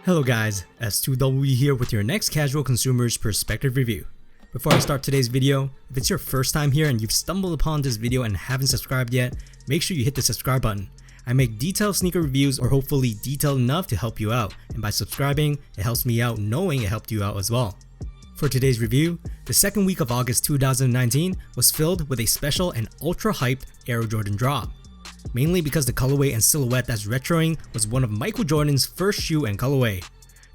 Hello guys, S2W here with your next casual consumer's perspective review. Before I start today's video, if it's your first time here and you've stumbled upon this video and haven't subscribed yet, make sure you hit the subscribe button. I make detailed sneaker reviews, or hopefully detailed enough to help you out, and by subscribing, it helps me out knowing it helped you out as well. For today's review, the second week of August 2019 was filled with a special and ultra hyped Air Jordan drop. Mainly because the colorway and silhouette that's retroing was one of Michael Jordan's first shoe and colorway.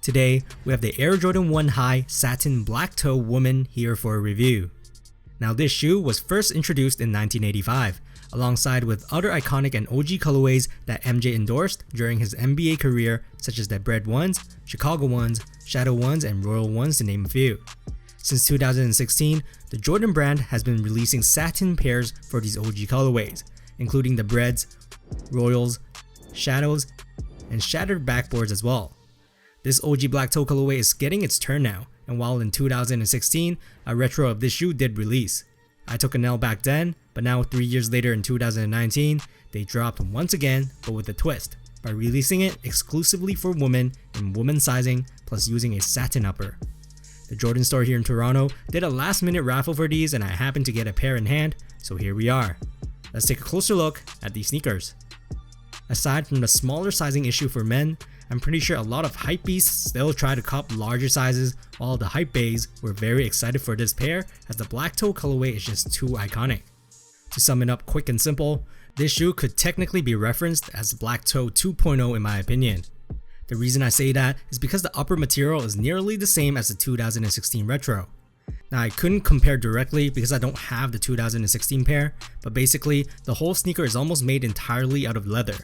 Today, we have the Air Jordan 1 High Satin Black Toe Woman here for a review. Now this shoe was first introduced in 1985, alongside with other iconic and OG colorways that MJ endorsed during his NBA career, such as the Bread ones, Chicago ones, Shadow ones, and Royal ones to name a few. Since 2016, the Jordan brand has been releasing satin pairs for these OG colorways, including the Breads, Royals, Shadows, and Shattered backboards as well. This OG black toe colorway is getting its turn now, and while in 2016, a retro of this shoe did release. I took an L back then, but now 3 years later in 2019, they dropped once again, but with a twist, by releasing it exclusively for women in women's sizing, plus using a satin upper. The Jordan store here in Toronto did a last minute raffle for these, and I happened to get a pair in hand, so here we are. Let's take a closer look at these sneakers. Aside from the smaller sizing issue for men, I'm pretty sure a lot of hypebeasts still try to cop larger sizes, while the hypebaes were very excited for this pair as the black toe colorway is just too iconic. To sum it up quick and simple, this shoe could technically be referenced as Black Toe 2.0 in my opinion. The reason I say that is because the upper material is nearly the same as the 2016 retro. Now I couldn't compare directly because I don't have the 2016 pair, but basically the whole sneaker is almost made entirely out of leather.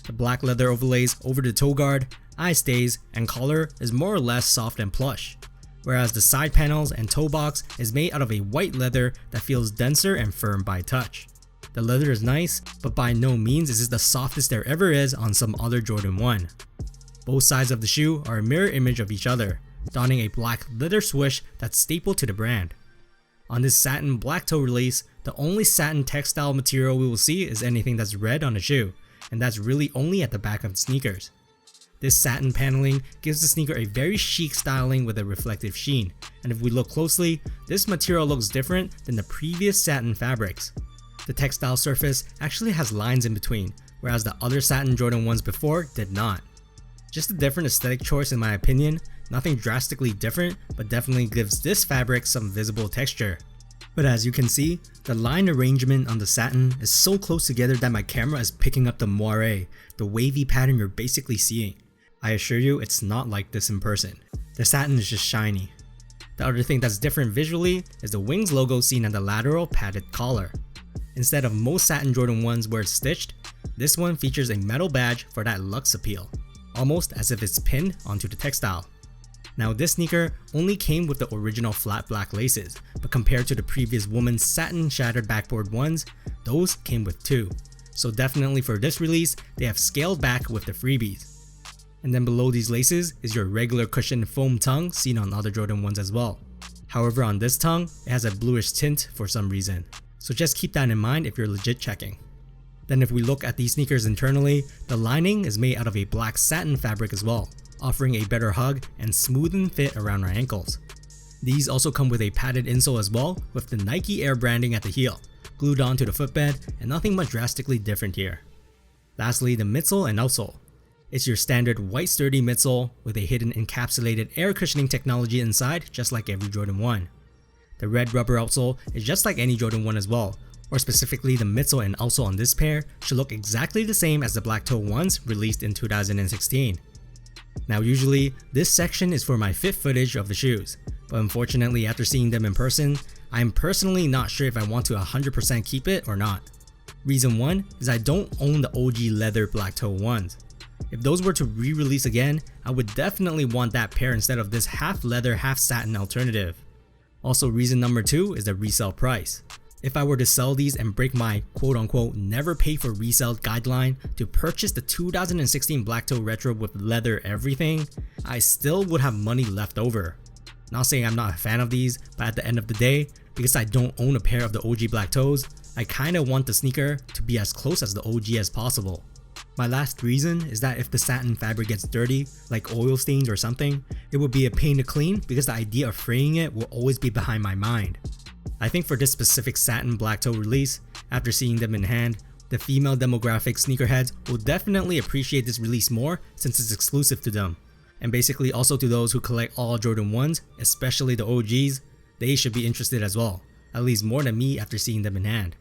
The black leather overlays over the toe guard, eye stays, and collar is more or less soft and plush, whereas the side panels and toe box is made out of a white leather that feels denser and firm by touch. The leather is nice, but by no means is it the softest there ever is on some other Jordan 1. Both sides of the shoe are a mirror image of each other, donning a black leather swoosh that's staple to the brand. On this satin black toe release, the only satin textile material we will see is anything that's red on the shoe, and that's really only at the back of the sneakers. This satin paneling gives the sneaker a very chic styling with a reflective sheen, and if we look closely, this material looks different than the previous satin fabrics. The textile surface actually has lines in between, whereas the other satin Jordan 1s before did not. Just a different aesthetic choice in my opinion, nothing drastically different, but definitely gives this fabric some visible texture. But as you can see, the line arrangement on the satin is so close together that my camera is picking up the moire, the wavy pattern you're basically seeing. I assure you it's not like this in person. The satin is just shiny. The other thing that's different visually is the Wings logo seen at the lateral padded collar. Instead of most satin Jordan 1s where it's stitched, this one features a metal badge for that luxe appeal, almost as if it's pinned onto the textile. Now this sneaker only came with the original flat black laces, but compared to the previous woman's satin shattered backboard ones, those came with two. So definitely for this release, they have scaled back with the freebies. And then below these laces is your regular cushioned foam tongue seen on other Jordan 1s as well. However, on this tongue, it has a bluish tint for some reason. So just keep that in mind if you're legit checking. Then if we look at these sneakers internally, the lining is made out of a black satin fabric as well, offering a better hug and smoothened fit around our ankles. These also come with a padded insole as well, with the Nike Air branding at the heel, glued onto the footbed, and nothing much drastically different here. Lastly, the midsole and outsole. It's your standard white sturdy midsole with a hidden encapsulated air cushioning technology inside, just like every Jordan 1. The red rubber outsole is just like any Jordan 1 as well, or specifically the midsole and outsole on this pair should look exactly the same as the black toe ones released in 2016. Now usually, this section is for my fit footage of the shoes, but unfortunately after seeing them in person, I am personally not sure if I want to 100% keep it or not. Reason 1 is I don't own the OG leather black toe ones. If those were to re-release again, I would definitely want that pair instead of this half leather half satin alternative. Also reason number 2 is the resale price. If I were to sell these and break my quote-unquote never pay for resale guideline to purchase the 2016 Black Toe Retro with leather everything, I still would have money left over. Not saying I'm not a fan of these, but at the end of the day, because I don't own a pair of the OG Black Toes, I kinda want the sneaker to be as close as the OG as possible. My last reason is that if the satin fabric gets dirty, like oil stains or something, it would be a pain to clean because the idea of fraying it will always be behind my mind. I think for this specific satin black toe release, after seeing them in hand, the female demographic sneakerheads will definitely appreciate this release more since it's exclusive to them. And basically also to those who collect all Jordan 1s, especially the OGs, they should be interested as well, at least more than me after seeing them in hand.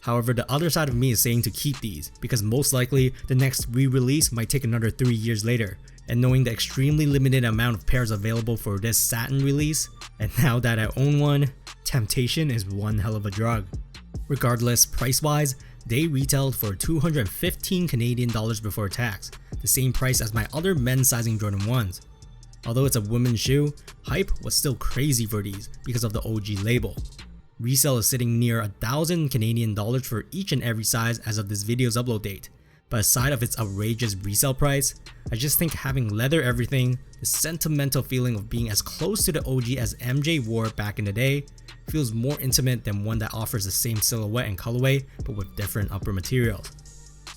However, the other side of me is saying to keep these because most likely the next re-release might take another 3 years later, and knowing the extremely limited amount of pairs available for this satin release, and now that I own one, temptation is one hell of a drug. Regardless, price-wise, they retailed for 215 Canadian dollars before tax, the same price as my other men's sizing Jordan 1s. Although it's a women's shoe, hype was still crazy for these because of the OG label. Resale is sitting near 1,000 Canadian dollars for each and every size as of this video's upload date, but aside of its outrageous resale price, I just think having leather everything, the sentimental feeling of being as close to the OG as MJ wore back in the day, feels more intimate than one that offers the same silhouette and colorway but with different upper materials.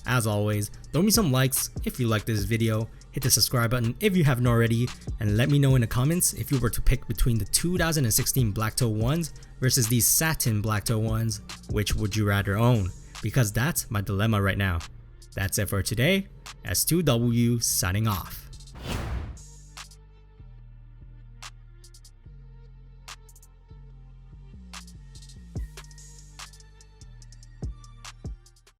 As always, throw me some likes if you like this video, hit the subscribe button if you haven't already, and let me know in the comments if you were to pick between the 2016 Black Toe 1s versus these satin Black Toe 1s, which would you rather own? Because that's my dilemma right now. That's it for today. S2W signing off.